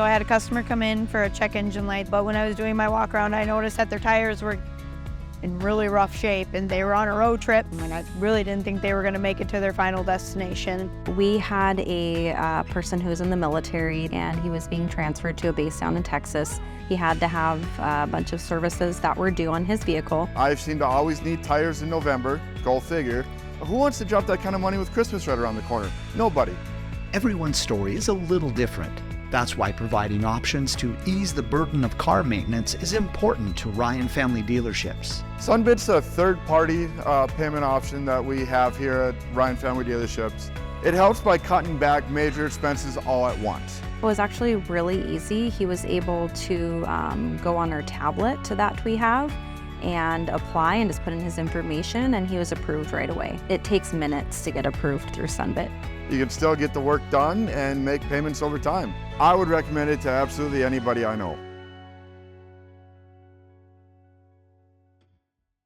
So I had a customer come in for a check engine light, but when I was doing my walk around, I noticed that their tires were in really rough shape and they were on a road trip and I really didn't think they were going to make it to their final destination. We had a person who was in the military and he was being transferred to a base down in Texas. He had to have a bunch of services that were due on his vehicle. I seem to always need tires in November, go figure. Who wants to drop that kind of money with Christmas right around the corner? Nobody. Everyone's story is a little different. That's why providing options to ease the burden of car maintenance is important to Ryan Family Dealerships. Sunbit's a third-party payment option that we have here at Ryan Family Dealerships. It helps by cutting back major expenses all at once. It was actually really easy. He was able to go on our tablet that we have and apply and just put in his information, and he was approved right away. It takes minutes to get approved through Sunbit. You can still get the work done and make payments over time. I would recommend it to absolutely anybody I know.